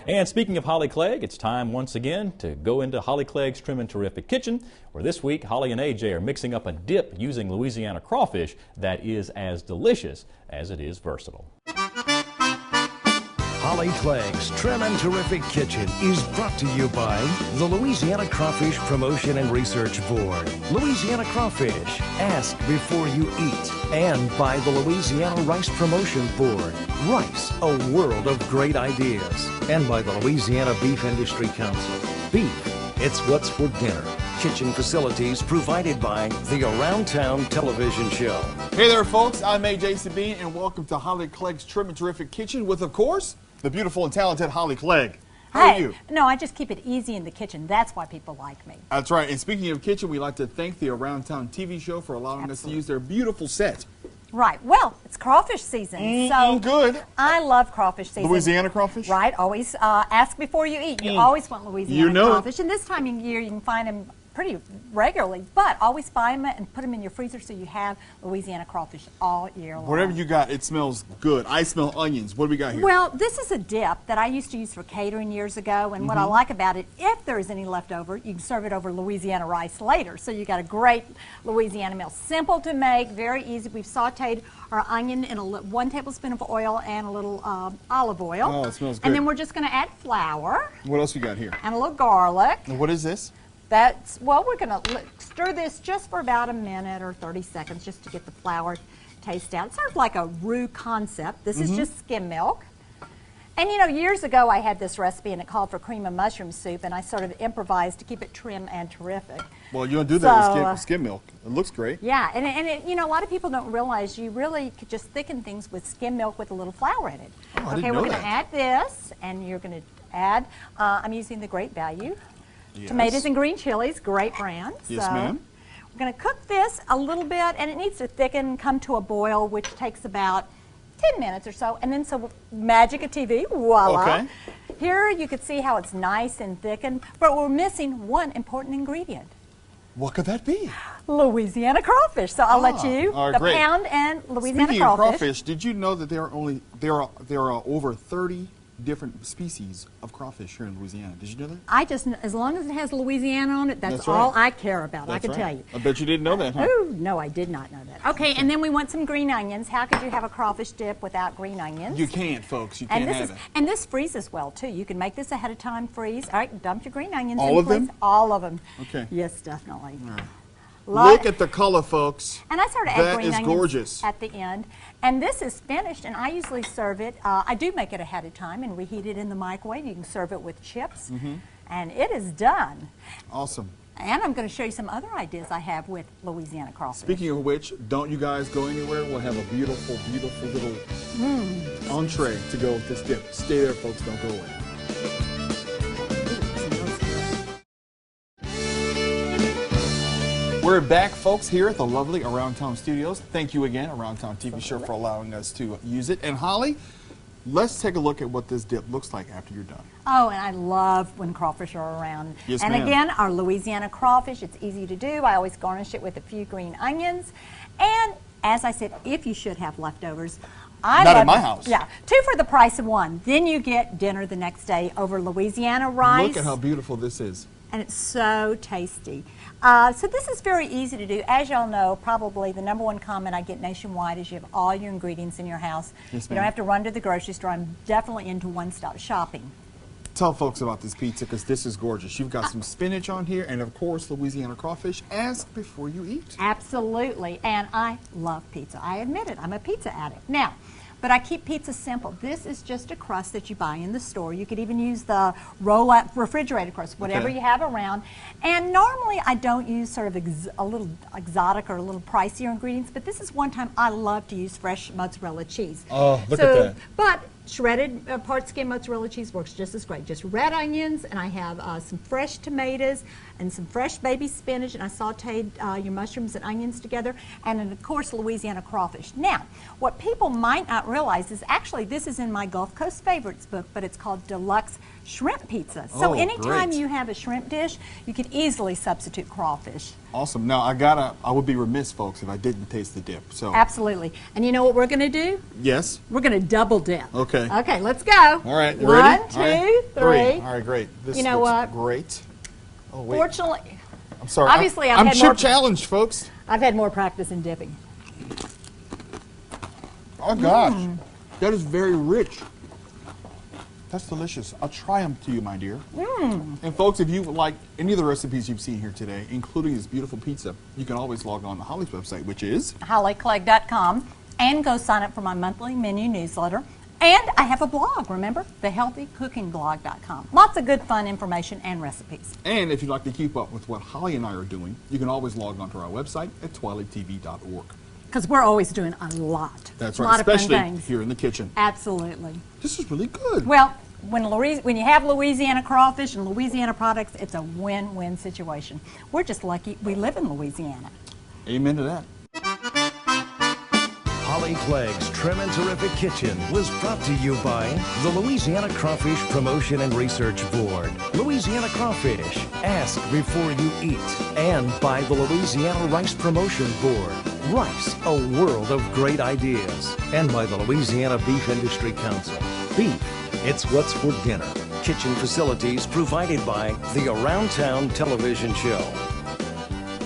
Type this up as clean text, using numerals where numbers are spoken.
And speaking of Holly Clegg, it's time once again to go into Holly Clegg's Trim and Terrific Kitchen, where this week Holly and AJ are mixing up a dip using Louisiana crawfish that is as delicious as it is versatile. Holly Clegg's Trim and Terrific Kitchen is brought to you by the Louisiana Crawfish Promotion and Research Board, Louisiana Crawfish, ask before you eat, and by the Louisiana Rice Promotion Board, Rice, a world of great ideas, and by the Louisiana Beef Industry Council. Beef, it's what's for dinner. Kitchen facilities provided by the Around Town television show. Hey there, folks. I'm AJ Sabine, and welcome to Holly Clegg's Trim and Terrific Kitchen with, of course, the beautiful and talented Holly Clegg. How are you? No, I just keep it easy in the kitchen. That's why people like me. That's right. And speaking of kitchen, we'd like to thank the Around Town TV show for allowing us to use their beautiful set. Right. Well, it's crawfish season. So good. I love crawfish season. Louisiana crawfish? Right. Always ask before you eat. You always want Louisiana crawfish. And this time of year, you can find them pretty regularly, but always buy them and put them in your freezer so you have Louisiana crawfish all year long. Whatever you got, it smells good. I smell onions. What do we got here? Well, this is a dip that I used to use for catering years ago, and what I like about it, if there is any left over, you can serve it over Louisiana rice later. So you got a great Louisiana meal. Simple to make, very easy. We've sauteed our onion in 1 tablespoon of oil and a little olive oil. Oh, it smells good. And then we're just going to add flour. What else we got here? And a little garlic. And what is this? Well, we're going to stir this just for about a minute or 30 seconds just to get the flour taste out. It's sort of like a roux concept. This is just skim milk. And you know, years ago I had this recipe and it called for cream and mushroom soup, and I sort of improvised to keep it trim and terrific. Well, you don't do that with skim milk. It looks great. Yeah, and you know, a lot of people don't realize you really could just thicken things with skim milk with a little flour in it. Oh, I didn't okay, know we're going to add this, and you're going to add, I'm using the Great Value. Yes. Tomatoes and green chilies, great brand. Yes, ma'am. We're going to cook this a little bit, and it needs to thicken, come to a boil, which takes about 10 minutes or so. And then, so magic of TV, voila. Okay. Here you can see how it's nice and thickened, but we're missing one important ingredient. What could that be? Louisiana crawfish. So I'll let you, the great. pound and Louisiana Speaking crawfish. of crawfish, did you know that there are over 30 different species of crawfish here in Louisiana? Did you know that? As long as it has Louisiana on it, that's right. all I care about. That's I can right. tell you. I bet you didn't know that, huh? Oh, no, I did not know that. Okay, and then we want some green onions. How could you have a crawfish dip without green onions? You can't, folks. You can't have it. And this freezes well, too. You can make this ahead of time freeze. All right, dump your green onions All in, of please. them? All of them. Okay. Yes, definitely. All right. Look at the color, folks. And I sort of add green That is onions gorgeous. at the end. And this is finished, and I usually serve it. I do make it ahead of time and reheat it in the microwave. You can serve it with chips, and it is done. Awesome. And I'm going to show you some other ideas I have with Louisiana crawfish. Speaking of which, don't you guys go anywhere. We'll have a beautiful, beautiful little entree to go with this dip. Stay there, folks. Don't go away. We're back, folks, here at the lovely Around Town Studios. Thank you again, Around Town TV show, for allowing us to use it. And Holly, let's take a look at what this dip looks like after you're done. Oh, and I love when crawfish are around. Yes, and ma'am. Again, our Louisiana crawfish, it's easy to do. I always garnish it with a few green onions. And as I said, if you should have leftovers, Not at my house. Yeah, 2 for the price of 1. Then you get dinner the next day over Louisiana rice. Look at how beautiful this is. And it's so tasty. So this is very easy to do. As y'all know, probably the #1 comment I get nationwide is you have all your ingredients in your house. Yes, you ma'am. don't have to run to the grocery store. I'm definitely into one-stop shopping. Tell folks about this pizza, because this is gorgeous. You've got some spinach on here, and of course, Louisiana crawfish. Ask before you eat. Absolutely, and I love pizza. I admit it, I'm a pizza addict. Now, but I keep pizza simple. This is just a crust that you buy in the store. You could even use the roll-up refrigerated crust, whatever you have around. And normally I don't use sort of a little exotic or a little pricier ingredients, but this is one time I love to use fresh mozzarella cheese. Oh, look at that. But shredded part skim mozzarella cheese works just as great. Just red onions, and I have some fresh tomatoes and some fresh baby spinach, and I sauteed your mushrooms and onions together, and then of course Louisiana crawfish. Now, what people might not realize is actually this is in my Gulf Coast Favorites book, but it's called Deluxe Shrimp Pizza. So anytime you have a shrimp dish, you can easily substitute crawfish. Awesome. Now, I would be remiss, folks, if I didn't taste the dip. So Absolutely. And you know what we're going to do? Yes. We're going to double dip. Okay. Okay, let's go. All right. You One, ready? two, All right. three. right, great. This You know looks what? great. Oh, wait. Fortunately, I'm sorry. obviously, I'm I've had chip more- challenged, folks. I've had more practice in dipping. Oh, gosh. That is very rich. That's delicious. I'll try them to you, my dear. And folks, if you like any of the recipes you've seen here today, including this beautiful pizza, you can always log on to Holly's website, which is hollyclegg.com, and go sign up for my monthly menu newsletter. And I have a blog, remember? thehealthycookingblog.com. Lots of good, fun information and recipes. And if you'd like to keep up with what Holly and I are doing, you can always log on to our website at twilighttv.org. Because we're always doing a lot. That's A right, lot of fun especially things. here in the kitchen. Absolutely. This is really good. Well, when you have Louisiana crawfish and Louisiana products, it's a win-win situation. We're just lucky we live in Louisiana. Amen to that. Holly Clegg's Trim and Terrific Kitchen was brought to you by the Louisiana Crawfish Promotion and Research Board, Louisiana Crawfish, ask before you eat, and by the Louisiana Rice Promotion Board, Rice, a world of great ideas, and by the Louisiana Beef Industry Council. Beef, it's what's for dinner. Kitchen facilities provided by the Around Town television show.